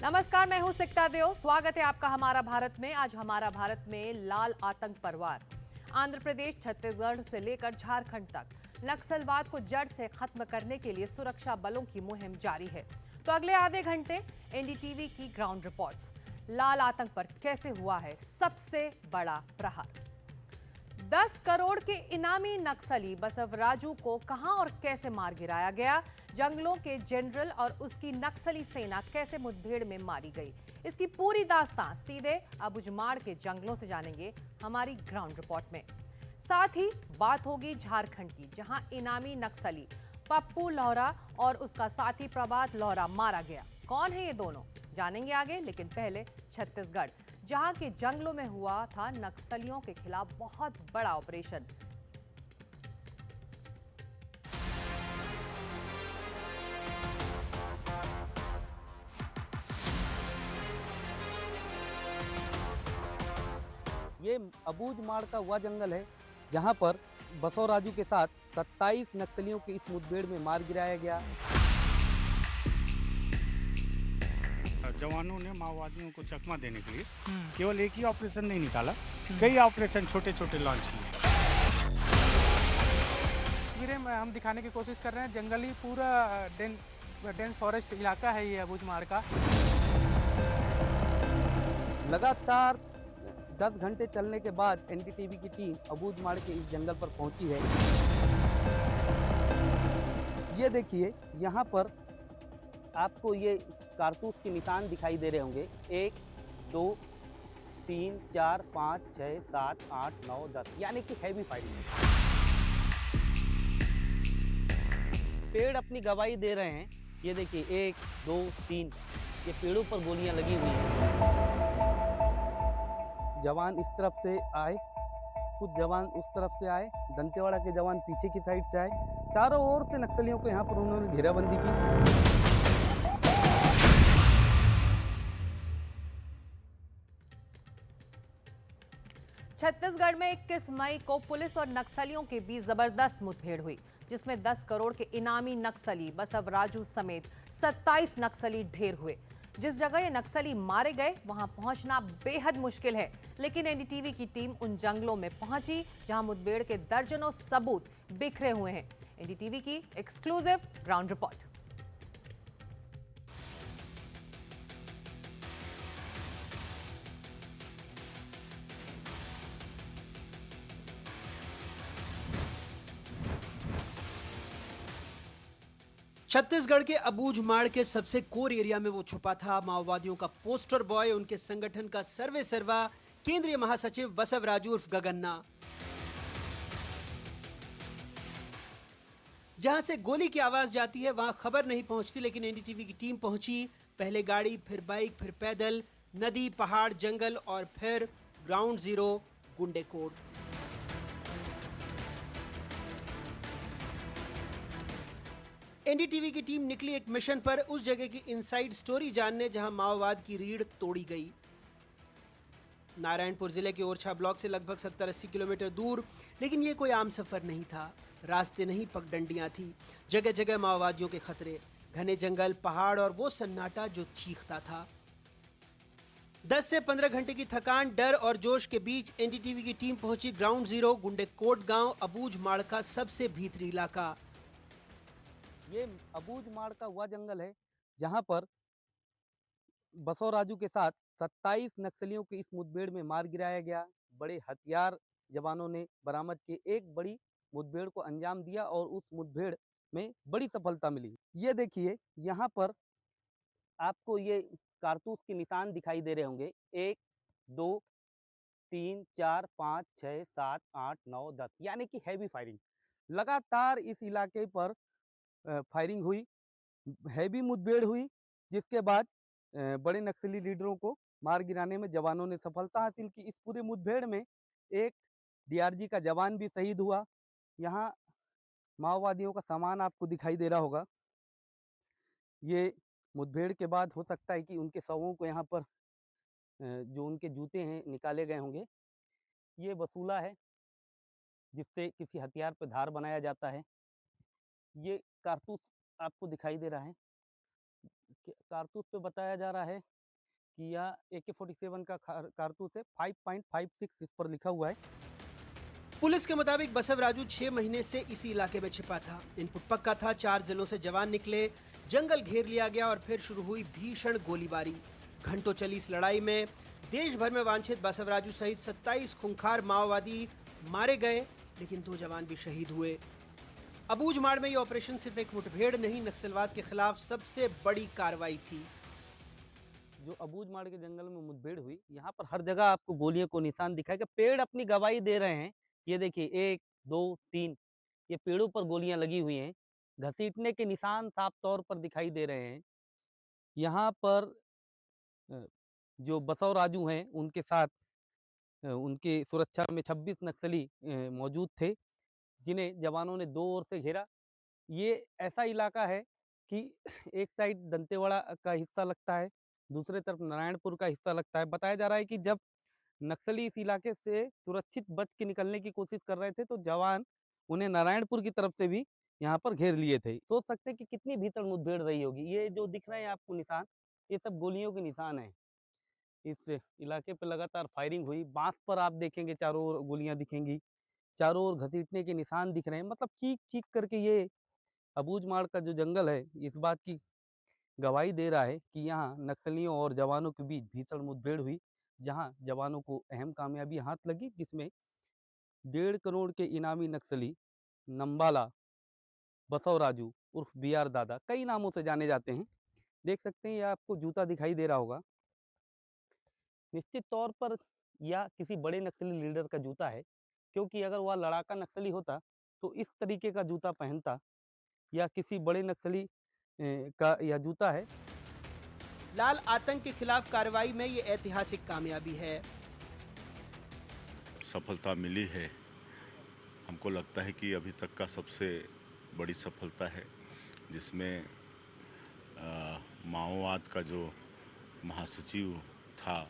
नमस्कार, मैं हूं सिकता देव। स्वागत है आपका हमारा भारत में। आज हमारा भारत में लाल आतंक परवार। आंध्र प्रदेश, छत्तीसगढ़ से लेकर झारखंड तक नक्सलवाद को जड़ से खत्म करने के लिए सुरक्षा बलों की मुहिम जारी है। तो अगले आधे घंटे एनडीटीवी की ग्राउंड रिपोर्ट्स। लाल आतंक पर कैसे हुआ है सबसे बड़ा प्रहार। 10 करोड़ के इनामी नक्सली बसवराजू को कहां और कैसे मार गिराया गया, जंगलों के जनरल और उसकी नक्सली सेना कैसे मुठभेड़ में मारी गई, इसकी पूरी दास्तां सीधे अबुझमाड़ के जंगलों से जानेंगे हमारी ग्राउंड रिपोर्ट में। साथ ही बात होगी झारखंड की, जहां इनामी नक्सली पप्पू लोहरा और उसका साथी प्रभात लोहरा मारा गया। कौन है ये दोनों, जानेंगे आगे। लेकिन पहले छत्तीसगढ़, जहां के जंगलों में हुआ था नक्सलियों के खिलाफ बहुत बड़ा ऑपरेशन। ये अबूझमाड़ का वह जंगल है जहां पर बसवराजू के साथ 27 नक्सलियों की इस मुठभेड़ में मार गिराया गया। जवानों ने माओवादियों को चकमा देने के लिए केवल एक ही ऑपरेशन नहीं निकाला, कई ऑपरेशन छोटे छोटे लॉन्च किए। तस्वीरें में हम दिखाने की कोशिश कर रहे हैं। जंगली पूरा डेंस फॉरेस्ट इलाका है ये अबूझमाड़ का। लगातार 10 घंटे चलने के बाद एनडीटीवी की टीम अबूझमाड़ के इस जंगल पर पहुंची है। ये देखिए, यहाँ पर आपको ये कारतूस के निशान दिखाई दे रहे होंगे। 1 2 3 4 5 6 7 8 9 10, यानी कि हैवी फायरिंग। पेड़ अपनी गवाही दे रहे हैं। ये देखिए 1 2 3, ये पेड़ों पर गोलियां लगी हुई हैं। जवान इस तरफ से आए, कुछ जवान उस तरफ से आए, दंतेवाड़ा के जवान पीछे की साइड से आए। चारों ओर से नक्सलियों को यहाँ पर उन्होंने घेराबंदी की। छत्तीसगढ़ में 21 मई को पुलिस और नक्सलियों के बीच जबरदस्त मुठभेड़ हुई, जिसमें 10 करोड़ के इनामी नक्सली बसवराजू समेत 27 नक्सली ढेर हुए। जिस जगह ये नक्सली मारे गए वहां पहुंचना बेहद मुश्किल है, लेकिन एनडीटीवी की टीम उन जंगलों में पहुंची जहां मुठभेड़ के दर्जनों सबूत बिखरे हुए हैं। एनडीटीवी की एक्सक्लूसिव ग्राउंड रिपोर्ट। छत्तीसगढ़ के अबूझमाड़ के सबसे कोर एरिया में वो छुपा था। माओवादियों का पोस्टर बॉय, उनके संगठन का सर्वे सर्वा, केंद्रीय महासचिव बसवराजू उर्फ गगन्ना। जहां से गोली की आवाज जाती है वहां खबर नहीं पहुंचती, लेकिन एनडीटीवी की टीम पहुंची। पहले गाड़ी, फिर बाइक, फिर पैदल, नदी, पहाड़, जंगल और फिर ग्राउंड जीरो गुंडेकोट। एनडीटीवी की टीम निकली एक मिशन पर, उस जगह की इनसाइड स्टोरी जानने जहां माओवाद की रीढ़ तोड़ी गई। नारायणपुर जिले के ओरछा ब्लॉक से लगभग 70-80 किलोमीटर दूर, लेकिन ये कोई आम सफर नहीं था। रास्ते नहीं, पगडंडियां थी। जगह जगह माओवादियों के खतरे, घने जंगल, पहाड़ और वो सन्नाटा जो चीखता था। 10 से 15 घंटे की थकान, डर और जोश के बीच एनडीटीवी की टीम पहुंची ग्राउंड जीरो गुंडेकोट गांव, अबूझमाड़ का सबसे भीतरी इलाका। ये अबूझमाड़ का वह जंगल है जहां पर बसवराजू के साथ 27 नक्सलियों की इस मुठभेड़ में मार गिराया गया। बड़े हथियार जवानों ने बरामद किए, एक बड़ी मुठभेड़ को अंजाम दिया और उस मुठभेड़ में बड़ी सफलता मिली। ये देखिए, यहाँ पर आपको ये कारतूस के निशान दिखाई दे रहे होंगे। 1 2 3 4 5 6 7 8 9 10, यानी कि हैवी फायरिंग। लगातार इस इलाके पर फायरिंग हुई, हैवी मुठभेड़ हुई, जिसके बाद बड़े नक्सली लीडरों को मार गिराने में जवानों ने सफलता हासिल की। इस पूरे मुठभेड़ में एक डीआरजी का जवान भी शहीद हुआ। यहाँ माओवादियों का सामान आपको दिखाई दे रहा होगा। ये मुठभेड़ के बाद हो सकता है कि उनके शवों को यहाँ पर जो उनके जूते हैं निकाले गए होंगे। ये वसूला है जिससे किसी हथियार पर धार बनाया जाता है। ये कारतूस आपको दिखाई दे रहा है। कारतूस पे बताया जा रहा है कि यह AK-47 का कारतूस है। 5.56 इस पर लिखा हुआ है। पुलिस के मुताबिक बसव राजू 6 महीने से इसी इलाके में छिपा था। इनपुट पक्का था, 4 जिलों से जवान निकले, जंगल घेर लिया गया और फिर शुरू हुई भीषण गोलीबारी। घंटों चली इस लड़ाई में देश भर में वांछित बसव राजू सहित 27 खूंखार माओवादी मारे गए, लेकिन 2 जवान भी शहीद हुए। अबूझमाड़ में ये ऑपरेशन सिर्फ एक मुठभेड़ नहीं, नक्सलवाद के खिलाफ सबसे बड़ी कार्रवाई थी। जो अबूझमाड़ के जंगल में मुठभेड़ हुई, यहाँ पर हर जगह आपको गोलियों को निशान दिखाएगा। पेड़ अपनी गवाही दे रहे हैं। ये देखिए 1, 2, 3 ये पेड़ों पर गोलियां लगी हुई हैं। घसीटने के निशान साफ तौर पर दिखाई दे रहे हैं। यहाँ पर जो बसव राजू हैं उनके साथ उनके सुरक्षा में 26 नक्सली मौजूद थे, जिन्हें जवानों ने 2 ओर से घेरा। ये ऐसा इलाका है कि एक साइड दंतेवाड़ा का हिस्सा लगता है, दूसरे तरफ नारायणपुर का हिस्सा लगता है। बताया जा रहा है कि जब नक्सली इस इलाके से सुरक्षित बच के निकलने की कोशिश कर रहे थे, तो जवान उन्हें नारायणपुर की तरफ से भी यहाँ पर घेर लिए थे। सोच सकते हैं कि कितनी भीषण मुठभेड़ रही होगी। ये जो दिख रहे हैं आपको निशान, ये सब गोलियों के निशान हैं। इस इलाके पे लगातार फायरिंग हुई। बाँस पर आप देखेंगे चारों ओर गोलियां दिखेंगी, चारों ओर घसीटने के निशान दिख रहे हैं। मतलब चीख-चीख करके ये अबूझमाड़ का जो जंगल है, इस बात की गवाही दे रहा है कि यहाँ नक्सलियों और जवानों के बीच भीषण मुठभेड़ हुई, जहाँ जवानों को अहम कामयाबी हाथ लगी, जिसमें 1.5 करोड़ के इनामी नक्सली नंबाला, बसव राजू उर्फ BR दादा, कई नामों से जाने जाते हैं। देख सकते हैं, ये आपको जूता दिखाई दे रहा होगा। निश्चित तौर पर यह किसी बड़े नक्सली लीडर का जूता है, क्योंकि अगर वह लड़ाका नक्सली होता तो इस तरीके का जूता पहनता। या किसी बड़े नक्सली का यह जूता है। लाल आतंक के खिलाफ कार्रवाई में ये ऐतिहासिक कामयाबी है। सफलता मिली है, हमको लगता है कि अभी तक का सबसे बड़ी सफलता है, जिसमें माओवाद का जो महासचिव था,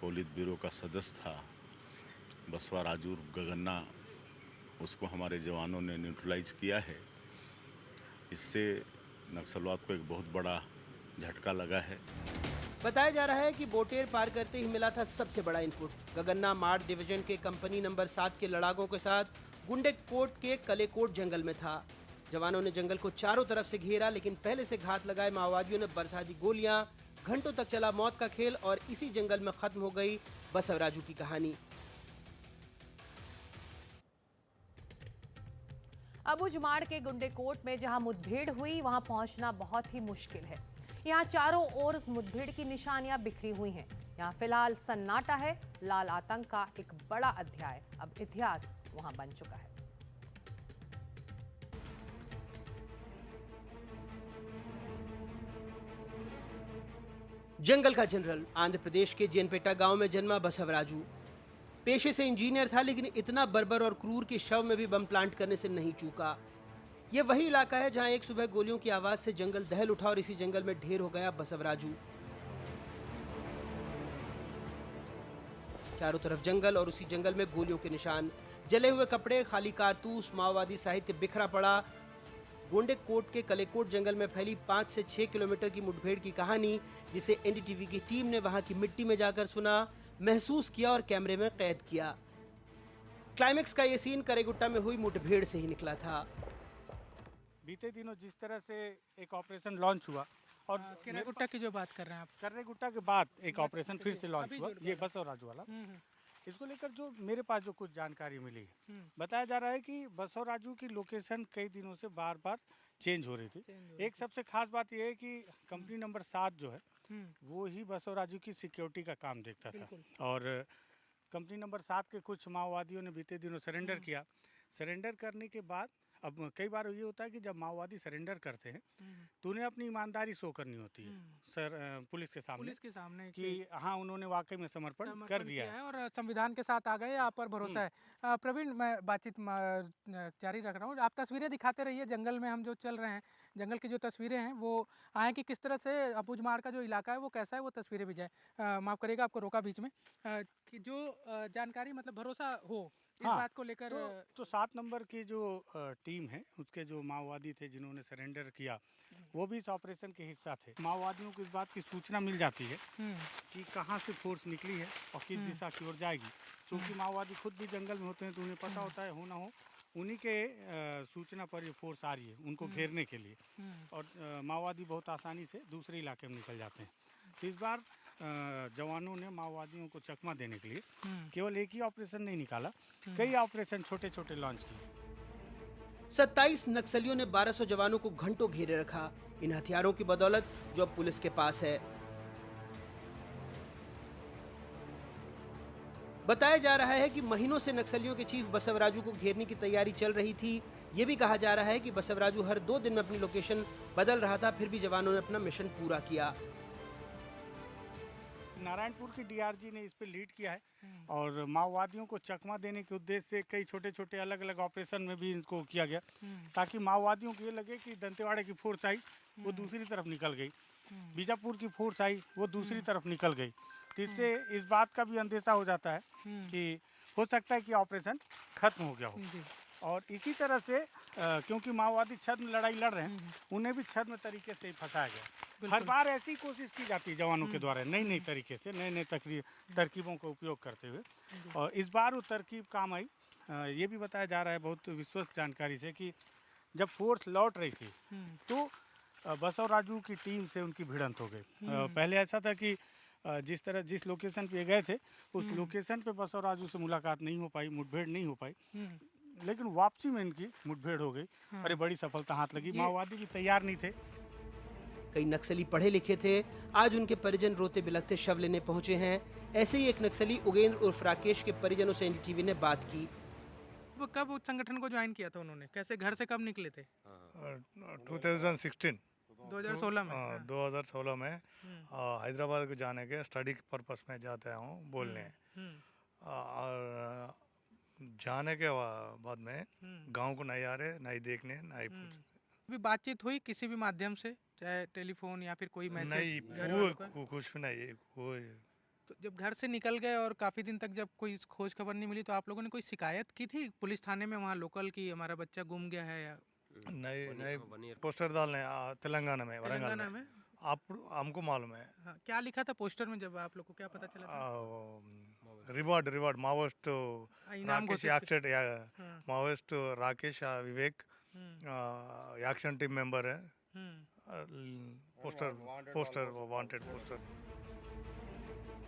पोलित ब्यूरो का सदस्य था बसवा राजू गगन्ना, उसको हमारे जवानों ने न्यूट्रलाइज किया है। इससे नक्सलवाद को एक बहुत बड़ा झटका लगा है। बताया जा रहा है कि बोटेर पार करते ही मिला था सबसे बड़ा इनपुट। गगन्ना माड़ डिवीजन के कंपनी नंबर 7 के लड़ाकों के साथ गुंडेकोट के कलेकोट जंगल में था। जवानों ने जंगल को चारों तरफ से घेरा, लेकिन पहले से घात लगाए माओवादियों ने बरसा दी गोलियां। घंटों तक चला मौत का खेल और इसी जंगल में खत्म हो गई बसव राजू की कहानी। अबूझमाड़ के गुंडेकोट में जहां मुठभेड़ हुई, वहां पहुंचना बहुत ही मुश्किल है। यहां चारों ओर उस मुठभेड़ की निशानियां बिखरी हुई हैं। यहां फिलहाल सन्नाटा है। लाल आतंक का एक बड़ा अध्याय अब इतिहास वहां बन चुका है। जंगल का जनरल, आंध्र प्रदेश के जेनपेटा गांव में जन्मा बसव राजू पेशे से इंजीनियर था, लेकिन इतना बर्बर और क्रूर कि शव में भी बम प्लांट करने से नहीं चूका। यह वही इलाका है जहां एक सुबह गोलियों की आवाज से जंगल दहल उठा और इसी जंगल में ढेर हो गया बसव राजू। चारों तरफ जंगल और उसी जंगल में गोलियों के निशान, जले हुए कपड़े, खाली कारतूस, माओवादी साहित्य बिखरा पड़ा। गोंडेकोट के कलेकोट जंगल में फैली 5 से 6 किलोमीटर की मुठभेड़ की कहानी, जिसे NDTV की टीम ने वहां की मिट्टी में जाकर सुना, महसूस किया और कैमरे में कैद किया। क्लाइमेक्स का ये सीन करेगुट्टा में हुई मुठभेड़ से ही निकला था। बीते दिनों जिस तरह से एक ऑपरेशन लॉन्च हुआ और केरागुट्टा की जो बात कर रहे हैं आप, कर्रेगुट्टा के बाद एक ऑपरेशन फिर से लॉन्च हुआ, ये बसव राजू वाला। इसको लेकर जो मेरे पास जो कुछ जानकारी मिली है, बताया जा रहा है कि बसव राजू की लोकेशन कई दिनों से बार बार चेंज हो रही थी। एक सबसे खास बात यह है कि कंपनी नंबर 7 जो है वो ही बसव राजू की सिक्योरिटी का काम देखता था। और कंपनी नंबर 7 के कुछ माओवादियों ने बीते दिनों सरेंडर किया। सरेंडर करने के बाद अब कई बार ये होता है कि जब माओवादी सरेंडर करते हैं तो उन्हें अपनी ईमानदारी शो करनी होती है पुलिस के सामने कि हाँ, उन्होंने वाकई में समर्पण कर दिया है और संविधान के साथ आ गए, आप पर भरोसा है। प्रवीण, मैं बातचीत जारी रख रहा हूँ। आप तस्वीरें दिखाते रहिए। जंगल में हम जो चल रहे हैं, जंगल की जो तस्वीरें हैं वो आए कि किस तरह से अबूझमाड़ का जो इलाका है वो कैसा है, वो तस्वीरें भी जाए। माफ़ करिएगा, आपको रोका बीच में। कि जो जानकारी मतलब भरोसा हो इस हाँ, बात को लेकर तो 7 नंबर की जो टीम है उसके जो माओवादी थे जिन्होंने सरेंडर किया वो भी इस ऑपरेशन के हिस्सा थे। माओवादियों को इस बात की सूचना मिल जाती है कि कहाँ से फोर्स निकली है और किस दिशा की ओर जाएगी। क्योंकि माओवादी खुद भी जंगल में होते हैं तो उन्हें पता होता है हो ना हो उन्हीं के सूचना पर ये फोर्स आ रही है उनको घेरने के लिए, और माओवादी बहुत आसानी से दूसरे इलाके में निकल जाते हैं। तो इस बार जवानों ने माओवादियों को चकमा देने के लिए केवल एक ही ऑपरेशन नहीं निकाला, कई ऑपरेशन छोटे छोटे लॉन्च किए। 27 नक्सलियों ने 1200 जवानों को घंटों घेरे रखा, इन हथियारों की बदौलत जो अब पुलिस के पास है। बताया जा रहा है कि महीनों से नक्सलियों के चीफ बसवराजू को घेरने की तैयारी चल रही थी। ये भी कहा जा रहा है कि बसवराजू हर 2 दिन में अपनी लोकेशन बदल रहा था, फिर भी जवानों ने अपना मिशन पूरा किया। नारायणपुर की डीआरजी ने इस पे लीड किया है और माओवादियों को चकमा देने के उद्देश्य से कई छोटे छोटे अलग अलग ऑपरेशन में भी इनको किया गया, ताकि माओवादियों को ये लगे कि दंतेवाड़े की फोर्स आई वो दूसरी तरफ निकल गई, बीजापुर की फोर्स आई वो दूसरी तरफ निकल गई। तो इससे इस बात का भी अंदेशा हो जाता है कि हो सकता है कि ऑपरेशन खत्म हो गया हो। और इसी तरह से क्योंकि माओवादी छद्म लड़ाई लड़ रहे हैं, उन्हें भी छद्म तरीके से ही फंसाया गया। हर बार ऐसी कोशिश की जाती है जवानों के द्वारा नई नई तरीके से, नए नए तरकीबों का उपयोग करते हुए, और इस बार वो तरकीब काम आई। ये भी बताया जा रहा है बहुत विश्वस्त जानकारी से कि जब फोर्स लौट रही थी तो बसवराजू की टीम से उनकी भिड़ंत हो गई। पहले ऐसा था कि जिस लोकेशन पे गए थे उस लोकेशन पे बसवराजू से मुलाकात नहीं हो पाई, मुठभेड़ नहीं हो पाई, लेकिन वापसी में इनकी मुठभेड़ हो गई। अरे बड़ी सफलता हाथ लगी, माओवादी भी तैयार नहीं थे। कई नक्सली पढ़े लिखे थे, आज उनके परिजन रोते बिलखते शव लेने पहुंचे हैं। ऐसे ही एक नक्सली उगेंद्र उर्फ राकेश के परिजनों से एनडीटीवी ने बात की। वो कब उस संगठन को ज्वाइन किया था उन्होंने, कैसे घर से कब निकले थे? 2016 2016 में। 2016 में हैदराबाद को जाने के स्टडी पर्पस में जाते हूँ बोलने, और जाने के बाद में गांव को नहीं आ रहे, नहीं देखने, नहीं पूछने। अभी बातचीत हुई किसी भी माध्यम से, चाहे टेलीफोन या फिर कोई मैसेज? नहीं, कुछ भी नहीं। तो जब घर से निकल गए और काफी दिन तक जब कोई खोज खबर नहीं मिली तो आप लोगों ने कोई शिकायत की थी पुलिस थाने में वहाँ लोकल की हमारा बच्चा गुम गया है? या नहीं, पोस्टर डालने तेलंगाना में, वरंगल में। आप हमको मालूम है। हाँ, क्या लिखा था पोस्टर में, जब आप लोग को क्या पता चला था? रिवॉर्ड माओइस्ट इनाम राकेश एक्सेट, माओइस्ट राकेश विवेक एक्शन टीम मेंबर है। Poster wanted poster.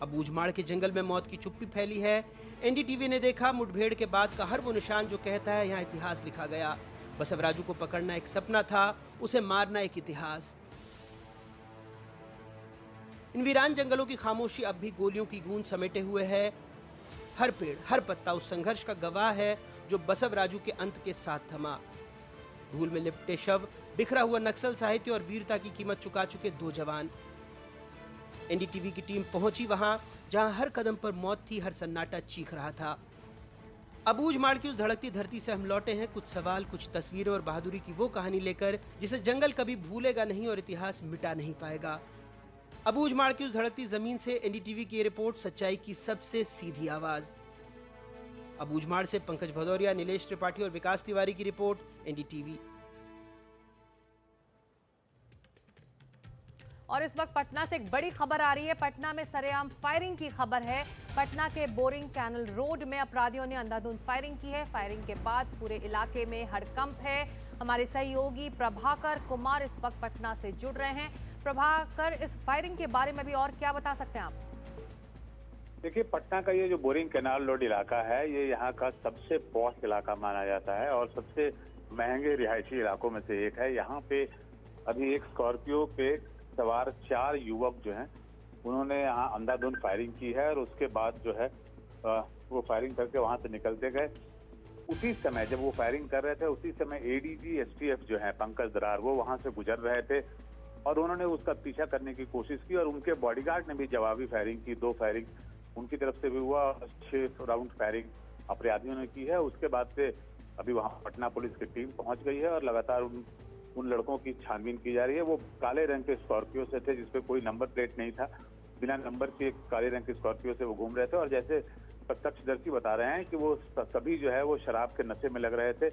अब उजमाड़ के जंगल में मौत की चुप्पी फैली है। एनडीटीवी ने देखा मुठभेड़ के बाद का हर वो निशान जो कहता है यहाँ इतिहास लिखा गया। बसवराजू को पकड़ना एक सपना था, उसे मारना एक इतिहास। इन वीरान जंगलों की खामोशी अब भी गोलियों की गूंज समेटे हुए है। हर पेड़, हर पत्ता उस संघर्ष का गवाह है जो बसवराजू के अंत के साथ थमा। धूल में लिपटे शव, बिखरा हुआ नक्सल साहित्य और वीरता की कीमत चुका चुके 2 जवान। एनडीटीवी की टीम पहुंची वहां जहां हर कदम पर मौत थी, हर सन्नाटा चीख रहा था। अबूझमाड़ की उस धड़कती धरती से हम लौटे हैं कुछ सवाल, कुछ तस्वीरें और बहादुरी की वो कहानी लेकर जिसे जंगल कभी भूलेगा नहीं और इतिहास मिटा नहीं पाएगा। अबूझमाड़ की उस धड़कती जमीन से एनडीटीवी की रिपोर्ट, सच्चाई की सबसे सीधी आवाज। अबूझमाड़ से पंकज भदौरिया, नीलेश त्रिपाठी और विकास तिवारी की रिपोर्ट, एनडीटीवी। और इस वक्त पटना से एक बड़ी खबर आ रही है। पटना में सरेआम फायरिंग की खबर है। पटना के बोरिंग कैनल रोड में अपराधियों ने अंधाधुंध फायरिंग की है। फायरिंग के बाद पूरे इलाके में हड़कंप है। हमारे सहयोगी प्रभाकर कुमार इस वक्त पटना से जुड़ रहे हैं। प्रभाकर, इस फायरिंग के बारे में भी और क्या बता सकते हैं आप? देखिए, पटना का ये जो बोरिंग कैनाल रोड इलाका है, ये यहाँ का सबसे पॉश इलाका माना जाता है और सबसे महंगे रिहायशी इलाकों में से एक है। यहाँ पे अभी एक स्कॉर्पियो पे सवार 4 युवक जो हैं, उन्होंने यहाँ अंधाधुंध फायरिंग की है और उसके बाद जो है वो फायरिंग करके वहाँ से निकलते गए। उसी समय जब वो फायरिंग कर रहे थे, उसी समय एडीजी एसटीएफ जो है पंकज दरार, वो वहाँ से गुजर रहे थे और उन्होंने उसका पीछा करने की कोशिश की और उनके बॉडीगार्ड ने भी जवाबी फायरिंग की। 2 फायरिंग उनकी तरफ से भी हुआ और 6 राउंड फायरिंग अपराधियों ने की है। उसके बाद से अभी वहाँ पटना पुलिस की टीम पहुँच गई है और लगातार उन लड़कों की छानबीन की जा रही है। वो काले रंग के स्कॉर्पियो से थे जिसपे कोई नंबर प्लेट नहीं था, बिना नंबर के काले रंग के स्कॉर्पियो से वो घूम रहे थे और जैसे प्रत्यक्षदर्शी बता रहे हैं कि वो सभी जो है वो शराब के नशे में लग रहे थे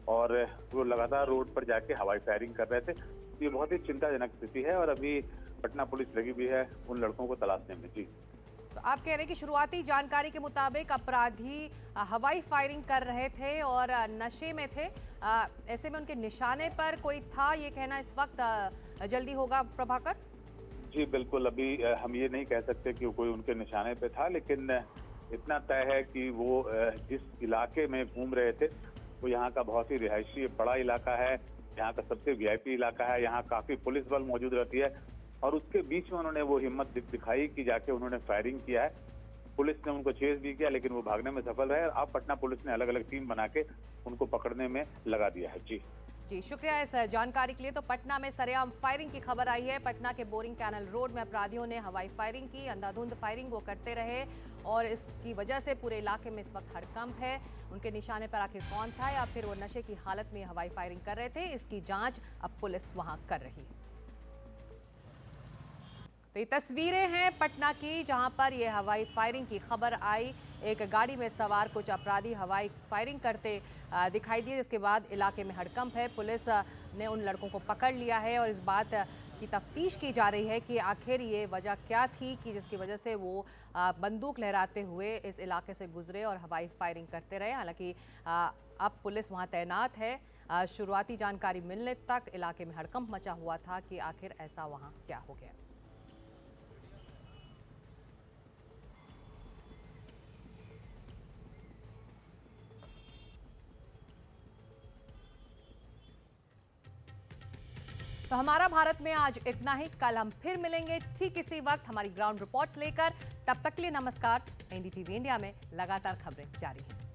और वो लगातार रोड पर जाके हवाई फायरिंग कर रहे थे। ये बहुत ही चिंताजनक स्थिति है और अभी पटना पुलिस लगी हुई है उन लड़कों को तलाशने में। जी, तो आप कह रहे हैं कि शुरुआती जानकारी के मुताबिक अपराधी हवाई फायरिंग कर रहे थे और नशे में थे। ऐसे में उनके निशाने पर कोई था, ये कहना इस वक्त जल्दी होगा प्रभाकर? जी बिल्कुल, अभी हम ये नहीं कह सकते कि कोई उनके निशाने पे था, लेकिन इतना तय है कि वो जिस इलाके में घूम रहे थे वो यहाँ का बहुत ही रिहायशी बड़ा इलाका है, यहाँ का सबसे वीआईपी इलाका है, यहाँ काफी पुलिस बल मौजूद रहती है और उसके बीच में उन्होंने वो हिम्मत दिखाई कि जाके उन्होंने फायरिंग किया है। पुलिस ने उनको चेज भी किया लेकिन वो भागने में सफल रहे। अब पटना पुलिस ने अलग अलग टीम बना के उनको पकड़ने में लगा दिया है। जी, शुक्रिया इस जानकारी के लिए। तो पटना में सरेआम फायरिंग की खबर आई है। पटना के बोरिंग कैनल रोड में अपराधियों ने हवाई फायरिंग की। अंधाधुंध फायरिंग वो करते रहे और इसकी वजह से पूरे इलाके में इस वक्त हड़कंप है। उनके निशाने पर आखिर कौन था या फिर वो नशे की हालत में हवाई फायरिंग कर रहे थे, इसकी जांच अब पुलिस वहां कर रही है। तो ये तस्वीरें हैं पटना की, जहां पर ये हवाई फायरिंग की खबर आई। एक गाड़ी में सवार कुछ अपराधी हवाई फायरिंग करते दिखाई दिए, जिसके बाद इलाके में हड़कंप है। पुलिस ने उन लड़कों को पकड़ लिया है और इस बात की तफ्तीश की जा रही है कि आखिर ये वजह क्या थी कि जिसकी वजह से वो बंदूक लहराते हुए इस इलाके से गुजरे और हवाई फायरिंग करते रहे। हालांकि अब पुलिस वहां तैनात है। शुरुआती जानकारी मिलने तक इलाके में हड़कंप मचा हुआ था कि आखिर ऐसा वहां क्या हो गया। तो हमारा भारत में आज इतना ही। कल हम फिर मिलेंगे ठीक इसी वक्त हमारी ग्राउंड रिपोर्ट्स लेकर। तब तक के लिए नमस्कार। एनडीटीवी इंडिया में लगातार खबरें जारी हैं।